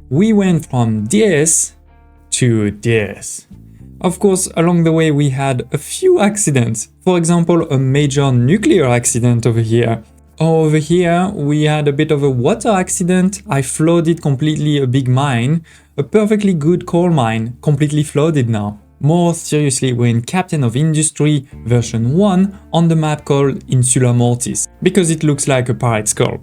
we went from this to this. Of course, along the way we had a few accidents. For example, a major nuclear accident over here. Over here, we had a bit of a water accident. I flooded completely a big mine. A perfectly good coal mine, completely flooded now. More seriously, we're in Captain of Industry version 1 on the map called Insula Mortis, because it looks like a pirate skull.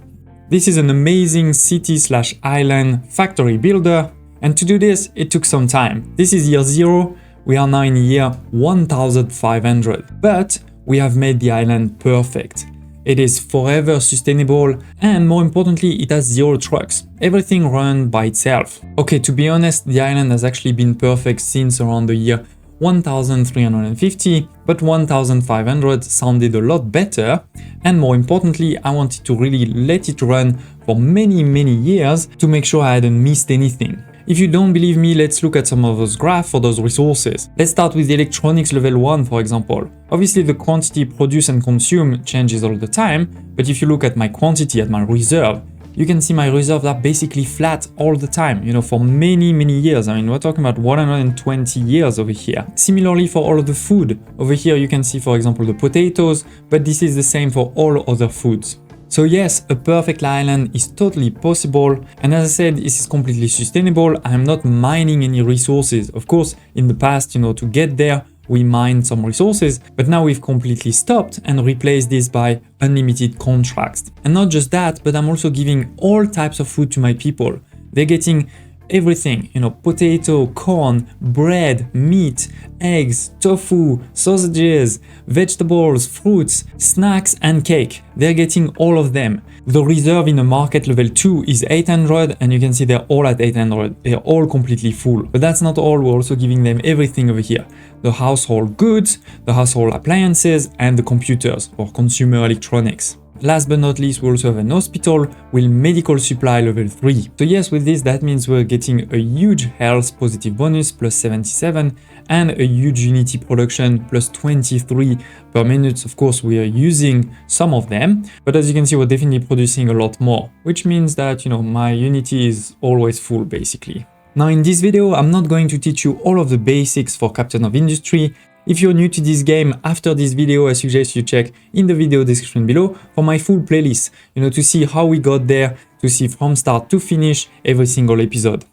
This is an amazing city/island factory builder, and to do this, it took some time. This is year 0, we are now in year 1500, but we have made the island perfect. It is forever sustainable, and more importantly, it has 0 trucks. Everything runs by itself. Okay, to be honest, the island has actually been perfect since around the year 1350, but 1500 sounded a lot better, and more importantly, I wanted to really let it run for many years to make sure I hadn't missed anything. If you don't believe me, let's look at some of those graphs for those resources. Let's start with the electronics level 1, for example. Obviously, the quantity produced and consumed changes all the time, but if you look at my quantity, at my reserve, you can see my reserves are basically flat all the time, for many years. I mean, we're talking about 120 years over here. Similarly, for all of the food, over here you can see, for example, the potatoes, but this is the same for all other foods. So yes, a perfect island is totally possible, and as I said, this is completely sustainable. I'm not mining any resources. Of course, in the past, to get there, we mined some resources, but now we've completely stopped and replaced this by unlimited contracts. And not just that, but I'm also giving all types of food to my people. They're getting everything, potato, corn, bread, meat, eggs, tofu, sausages, vegetables, fruits, snacks, and cake. They're getting all of them. The reserve in the market level 2 is 800, and you can see they're all at 800. They're all completely full. But that's not all, we're also giving them everything over here. The household goods, the household appliances, and the computers or consumer electronics. Last but not least, we also have an hospital with medical supply level 3. So yes, with this, that means we're getting a huge health positive bonus plus 77 and a huge unity production plus 23 per minute. Of course, we are using some of them, but as you can see, we're definitely producing a lot more, which means that, my unity is always full basically. Now in this video, I'm not going to teach you all of the basics for Captain of Industry. If you're new to this game, after this video, I suggest you check in the video description below for my full playlist, to see how we got there, to see from start to finish every single episode.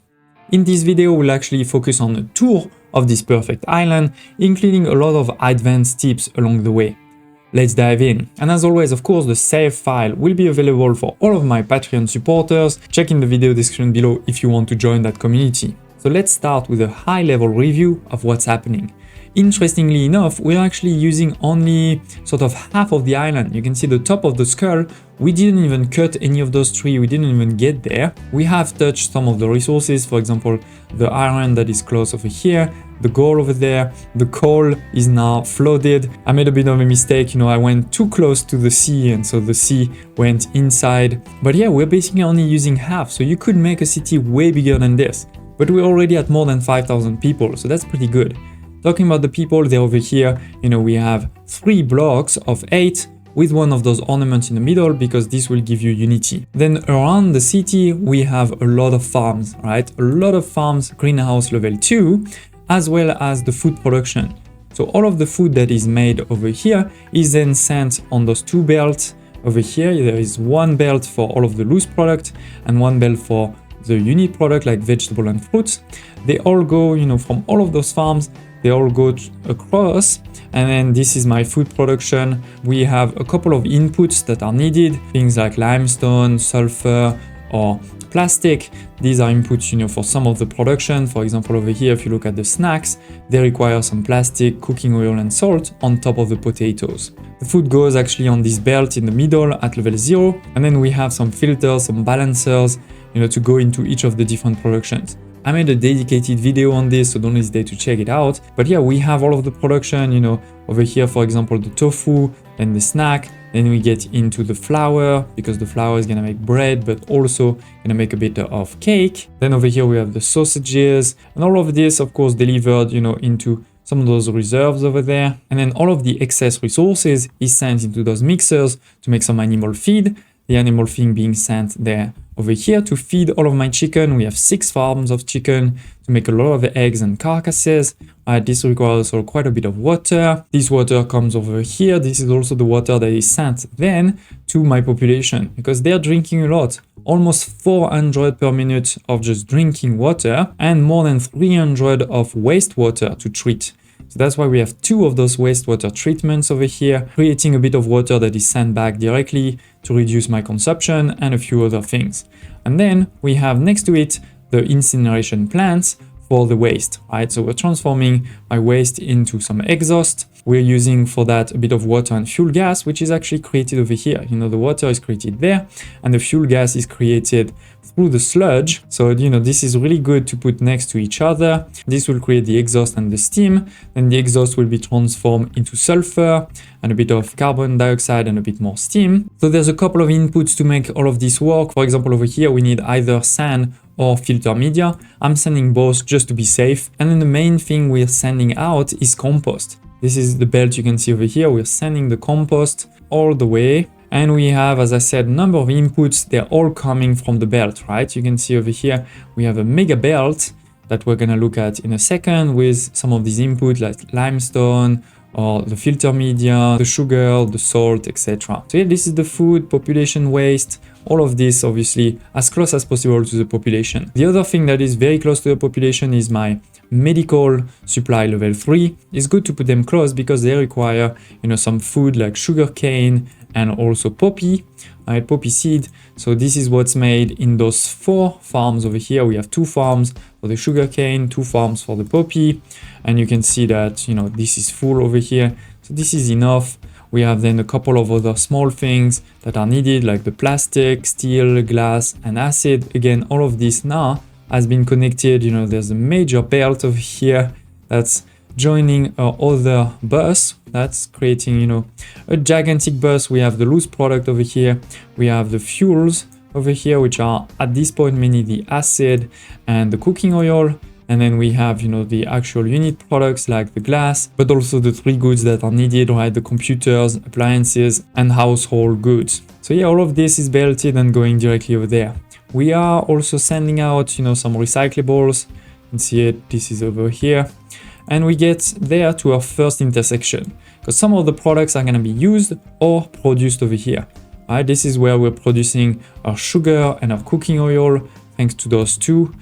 In this video, we'll actually focus on a tour of this perfect island, including a lot of advanced tips along the way. Let's dive in. And as always, of course, the save file will be available for all of my Patreon supporters. Check in the video description below if you want to join that community. So let's start with a high-level review of what's happening. Interestingly enough, we're actually using only sort of half of the island. You can see the top of the skull. We didn't even cut any of those trees. We didn't even get there. We have touched some of the resources. For example, the iron that is close over here, the gold over there, the coal is now flooded. I made a bit of a mistake. I went too close to the sea, and so the sea went inside. But yeah, we're basically only using half. So you could make a city way bigger than this. But we're already at more than 5,000 people. So that's pretty good. Talking about the people, they're over here, we have 3 blocks of 8 with one of those ornaments in the middle because this will give you unity. Then around the city, we have a lot of farms, right? A lot of farms, greenhouse level 2, as well as the food production. So all of the food that is made over here is then sent on those 2 belts. Over here, there is 1 belt for all of the loose product and 1 belt for the unit product like vegetable and fruits. They all go, from all of those farms. They all go across, and then this is my food production. We have a couple of inputs that are needed, things like limestone, sulfur, or plastic. These are inputs, for some of the production. For example, over here, if you look at the snacks, they require some plastic, cooking oil, and salt on top of the potatoes. The food goes actually on this belt in the middle at level 0, and then we have some filters, some balancers, to go into each of the different productions. I made a dedicated video on this, so don't hesitate to check it out. But yeah, we have all of the production, over here, for example, the tofu, then the snack, then we get into the flour, because the flour is gonna make bread, but also gonna make a bit of cake. Then over here, we have the sausages, and all of this, of course, delivered, into some of those reserves over there. And then all of the excess resources is sent into those mixers to make some animal feed. The animal feed being sent there Over here, to feed all of my chicken, we have 6 farms of chicken to make a lot of eggs and carcasses. This requires also quite a bit of water. This water comes over here. This is also the water that is sent then to my population because they're drinking a lot. Almost 400 per minute of just drinking water and more than 300 of wastewater to treat. So that's why we have 2 of those wastewater treatments over here, creating a bit of water that is sent back directly to reduce my consumption and a few other things. And then we have next to it the incineration plants for the waste, right? So we're transforming my waste into some exhaust. We're using for that a bit of water and fuel gas, which is actually created over here. You know, the water is created there and the fuel gas is created through the sludge. So, you know, this is really good to put next to each other. This will create the exhaust and the steam. Then the exhaust will be transformed into sulfur and a bit of carbon dioxide and a bit more steam. So there's a couple of inputs to make all of this work. For example, over here, we need either sand or filter media. I'm sending both just to be safe. And then the main thing we're sending out is compost. This is the belt you can see over here. We're sending the compost all the way. And we have, as I said, a number of inputs. They're all coming from the belt, right? You can see over here, we have a mega belt that we're gonna look at in a second with some of these inputs like limestone, or the filter media, the sugar, the salt, etc. So yeah, this is the food, population waste, all of this obviously as close as possible to the population. The other thing that is very close to the population is my medical supply level 3. It's good to put them close because they require, you know, some food like sugar cane and also poppy, right? Poppy seed. So this is what's made in those 4 farms over here. We have 2 farms for the sugar cane, 2 farms for the poppy. And you can see that, you know, this is full over here. So this is enough. We have then a couple of other small things that are needed like the plastic, steel, glass, and acid. Again, all of this now has been connected. You know, there's a major belt over here that's joining our other bus that's creating, you know, a gigantic bus. We have the loose product over here. We have the fuels over here, which are at this point mainly the acid and the cooking oil. And then we have, you know, the actual unit products like the glass, but also the 3 goods that are needed, right? The computers, appliances, and household goods. So yeah, all of this is belted and going directly over there. We are also sending out, you know, some recyclables. You can see it, this is over here. And we get there to our first intersection because some of the products are going to be used or produced over here. Right? This is where we're producing our sugar and our cooking oil thanks to those 2.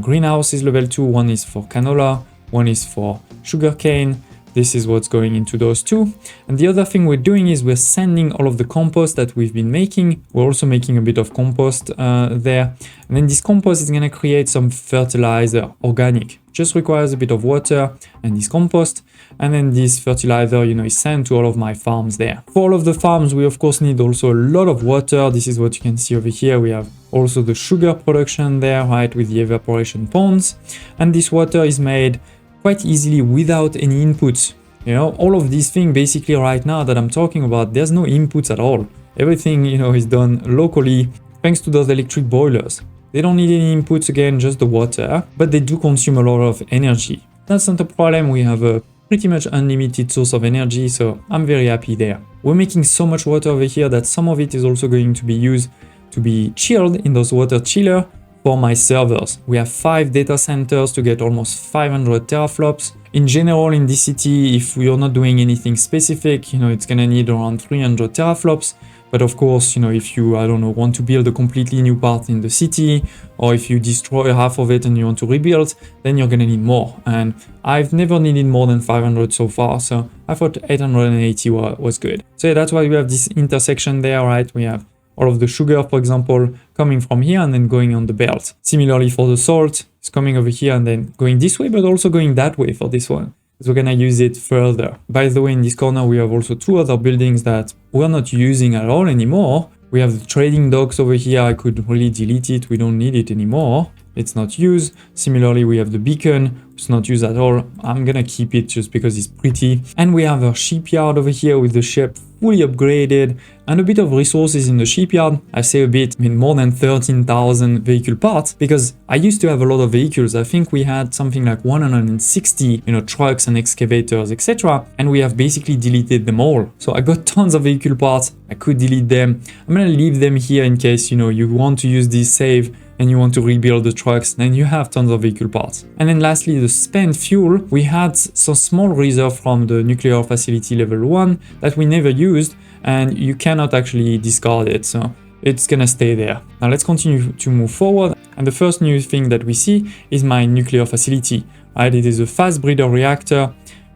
Greenhouse is level 2, one is for canola, one is for sugarcane. This is what's going into those 2. And the other thing we're doing is we're sending all of the compost that we've been making. We're also making a bit of compost there. And then this compost is going to create some fertilizer, organic. Just requires a bit of water and this compost. And then this fertilizer, you know, is sent to all of my farms there. For all of the farms, we of course need also a lot of water. This is what you can see over here. We have also the sugar production there, right, with the evaporation ponds. And this water is made quite easily without any inputs. You know, all of these things basically right now that I'm talking about, there's no inputs at all. Everything, you know, is done locally thanks to those electric boilers. They don't need any inputs, again, just the water, but they do consume a lot of energy. That's not a problem. We have a pretty much unlimited source of energy, so I'm very happy there. We're making so much water over here that some of it is also going to be used to be chilled in those water chiller for my servers. We have 5 data centers to get almost 500 teraflops. In general, in this city, if we are not doing anything specific, you know, it's gonna need around 300 teraflops. But of course, you know, if you, I don't know, want to build a completely new part in the city, or if you destroy half of it and you want to rebuild, then you're gonna need more. And I've never needed more than 500 so far, so I thought 880 was good. So yeah, that's why we have this intersection there, right? We have all of the sugar, for example, coming from here and then going on the belt. Similarly for the salt, it's coming over here and then going this way, but also going that way for this one. So we're gonna use it further. By the way, in this corner, we have also 2 other buildings that we're not using at all anymore. We have the trading docks over here. I could really delete it. We don't need it anymore. It's not used. Similarly, we have the beacon. It's not used at all. I'm gonna keep it just because it's pretty. And we have a shipyard over here with the ship fully upgraded, and a bit of resources in the shipyard. I say a bit, I mean more than 13,000 vehicle parts, because I used to have a lot of vehicles. I think we had something like 160, trucks and excavators, etc. And we have basically deleted them all. So I got tons of vehicle parts. I could delete them. I'm gonna leave them here in case, you want to use this save and you want to rebuild the trucks, then you have tons of vehicle parts. And then lastly, the spent fuel. We had some small reserve from the nuclear facility level 1 that we never used, and you cannot actually discard it, so it's gonna stay there. Now let's continue to move forward, and the first new thing that we see is my nuclear facility. Right, it is a fast breeder reactor.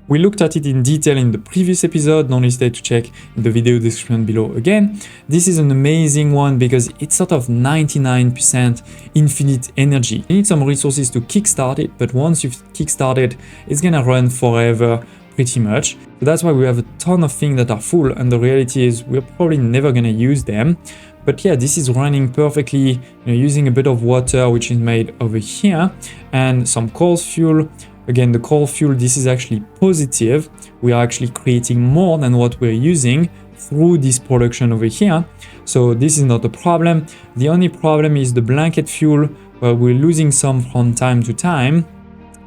We looked at it in detail in the previous episode, don't hesitate to check in the video description below again. This is an amazing one because it's sort of 99% infinite energy. You need some resources to kickstart it, but once you've kickstarted, it's gonna run forever pretty much. So that's why we have a ton of things that are full, and the reality is we're probably never gonna use them. But yeah, this is running perfectly, using a bit of water, which is made over here, and some coal fuel. Again, the coal fuel, this is actually positive. We are actually creating more than what we're using through this production over here. So this is not a problem. The only problem is the blanket fuel, where we're losing some from time to time.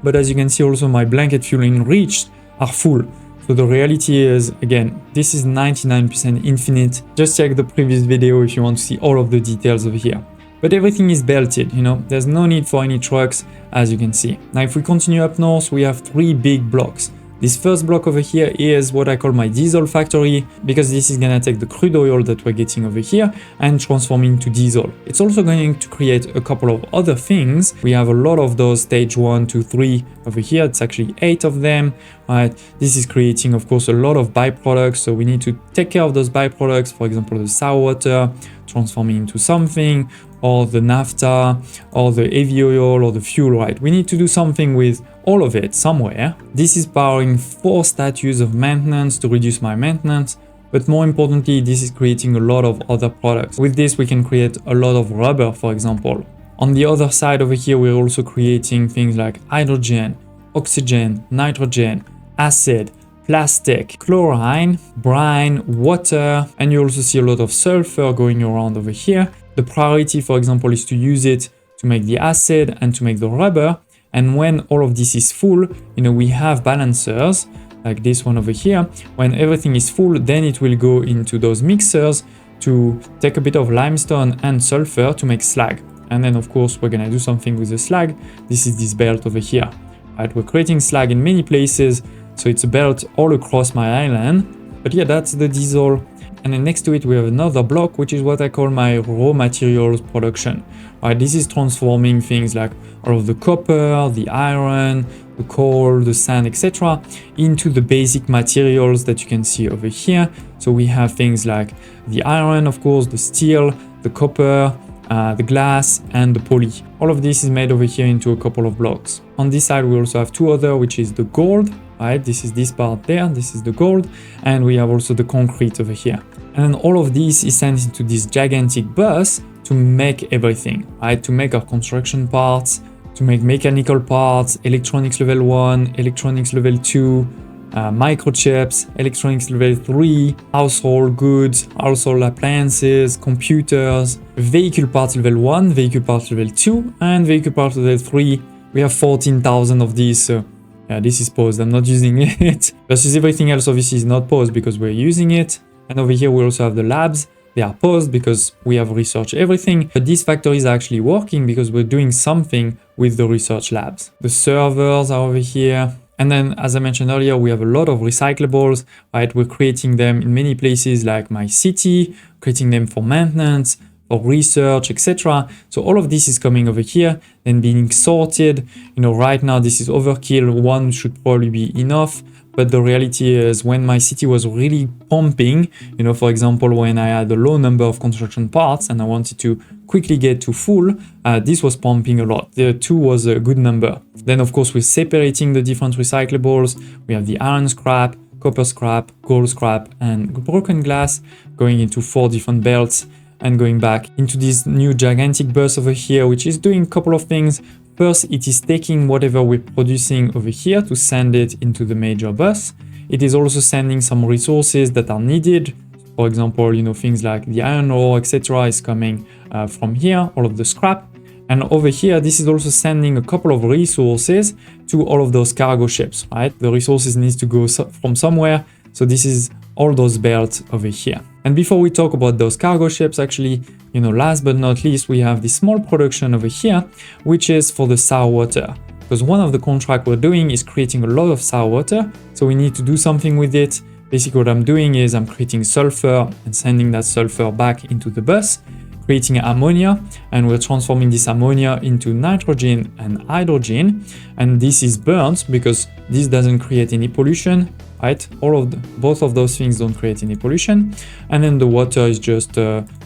But as you can see also, my blanket fuel enriched are full. So the reality is, again, this is 99% infinite. Just check the previous video if you want to see all of the details over here. But everything is belted, there's no need for any trucks, as you can see. Now, if we continue up north, we have 3 big blocks. This first block over here is what I call my diesel factory, because this is gonna take the crude oil that we're getting over here and transform into diesel. It's also going to create a couple of other things. We have a lot of those stage 1, 2, 3 over here. It's actually 8 of them, right? This is creating, of course, a lot of byproducts. So we need to take care of those byproducts. For example, the sour water, transforming into something, or the naphtha, or the heavy oil, or the fuel, right? We need to do something with all of it somewhere. This is powering 4 statues of maintenance to reduce my maintenance, but more importantly, this is creating a lot of other products. With this, we can create a lot of rubber, for example. On the other side over here, we're also creating things like hydrogen, oxygen, nitrogen, acid, plastic, chlorine, brine, water, and you also see a lot of sulfur going around over here. The priority, for example, is to use it to make the acid and to make the rubber. And when all of this is full, we have balancers like this one over here. When everything is full, then it will go into those mixers to take a bit of limestone and sulfur to make slag. And then, of course, we're gonna do something with the slag. This is this belt over here. Right? We're creating slag in many places, so it's a belt all across my island. But yeah, that's the diesel. And then next to it, we have another block, which is what I call my raw materials production. Right, this is transforming things like all of the copper, the iron, the coal, the sand, etc. into the basic materials that you can see over here. So we have things like the iron, of course, the steel, the copper, the glass, and the poly. All of this is made over here into a couple of blocks. On this side, we also have 2 other, which is the gold. Right, this is this part there, this is the gold, and we have also the concrete over here. And all of this is sent into this gigantic bus to make everything, right? To make our construction parts, to make mechanical parts, electronics level 1, electronics level 2, microchips, electronics level 3, household goods, household appliances, computers, vehicle parts level 1, vehicle parts level 2, and vehicle parts level 3. We have 14,000 of these, so yeah, this is paused, I'm not using it. Versus everything else obviously is not paused because we're using it. And over here we also have the labs. They are paused because we have researched everything. But these factories are actually working because we're doing something with the research labs. The servers are over here. And then, as I mentioned earlier, we have a lot of recyclables, right? We're creating them in many places like my city, creating them for maintenance, for research, etc. So all of this is coming over here, then being sorted. Right now this is overkill. 1 should probably be enough. But the reality is when my city was really pumping, for example, when I had a low number of construction parts and I wanted to quickly get to full, this was pumping a lot. The 2 was a good number. Then, of course, we're separating the different recyclables. We have the iron scrap, copper scrap, gold scrap, and broken glass going into 4 different belts and going back into this new gigantic bus over here, which is doing a couple of things. First, it is taking whatever we're producing over here to send it into the major bus. It is also sending some resources that are needed For example, you know, things like the iron ore, etc. is coming from here, all of the scrap. And over here, this is also sending a couple of resources to all of those cargo ships, right? The resources needs to go from somewhere. So this is all those belts over here. And before we talk about those cargo ships, actually, you know, last but not least, we have this small production over here, which is for the sour water. Because one of the contracts we're doing is creating a lot of sour water. So we need to do something with it. Basically, what I'm doing is I'm creating sulfur and sending that sulfur back into the bus, creating ammonia, and we're transforming this ammonia into nitrogen and hydrogen. And this is burnt because this doesn't create any pollution, right? Both of those things don't create any pollution. And then the water is just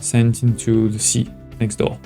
sent into the sea next door.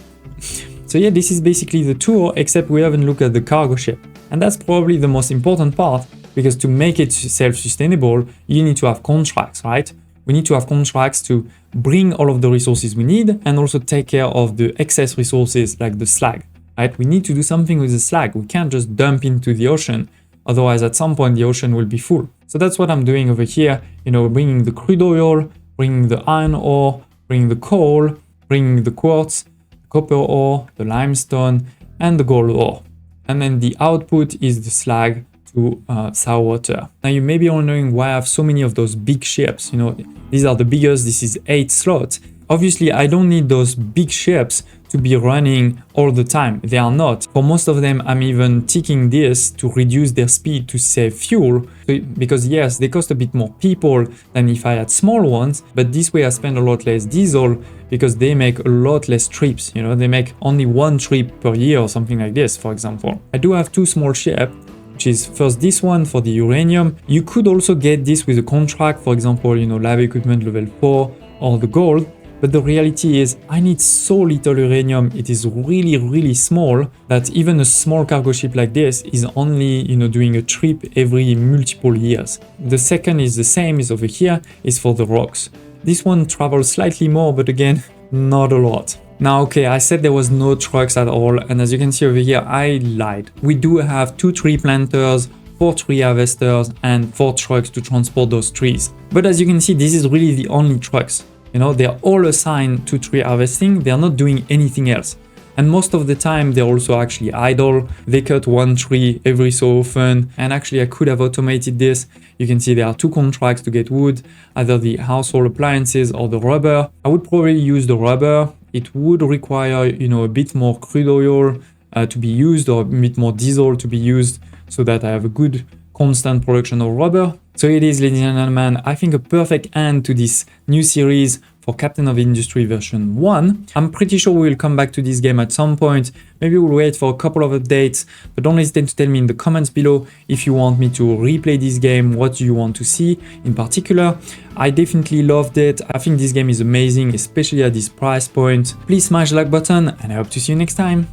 So yeah, this is basically the tour, except we haven't looked at the cargo ship. And that's probably the most important part, because to make it self-sustainable, you need to have contracts, right? We need to have contracts to bring all of the resources we need and also take care of the excess resources like the slag, right? We need to do something with the slag. We can't just dump into the ocean. Otherwise, at some point, the ocean will be full. So that's what I'm doing over here. You know, bringing the crude oil, bringing the iron ore, bringing the coal, bringing the quartz, the copper ore, the limestone, and the gold ore. And then the output is the slag to sour water. Now you may be wondering why I have so many of those big ships. You know, these are the biggest. This is 8 slots. Obviously, I don't need those big ships to be running all the time. They are not. For most of them, I'm even ticking this to reduce their speed to save fuel. Because yes, they cost a bit more people than if I had small ones, but this way I spend a lot less diesel because they make a lot less trips. You know, they make only 1 trip per year or something like this, for example. I do have 2 small ships, which is first this one for the uranium. You could also get this with a contract, for example, you know, lab equipment level 4 or the gold. But the reality is I need so little uranium. It is really, really small that even a small cargo ship like this is only, you know, doing a trip every multiple years. The second is the same, is over here, is for the rocks. This one travels slightly more, but again, not a lot. Now, okay, I said there was no trucks at all, and as you can see over here, I lied. We do have 2 tree planters, 4 tree harvesters, and 4 trucks to transport those trees. But as you can see, this is really the only trucks. You know, they're all assigned to tree harvesting. They're not doing anything else. And most of the time, they're also actually idle. They cut 1 tree every so often. And actually, I could have automated this. You can see there are 2 contracts to get wood, either the household appliances or the rubber. I would probably use the rubber. It would require, you know, a bit more crude oil to be used, or a bit more diesel to be used, so that I have a good constant production of rubber. So it is, ladies and gentlemen, I think a perfect end to this new series for Captain of Industry version 1. I'm pretty sure we'll come back to this game at some point. Maybe we'll wait for a couple of updates, but don't hesitate to tell me in the comments below if you want me to replay this game, what do you want to see in particular. I definitely loved it. I think this game is amazing, especially at this price point. Please smash the like button, and I hope to see you next time.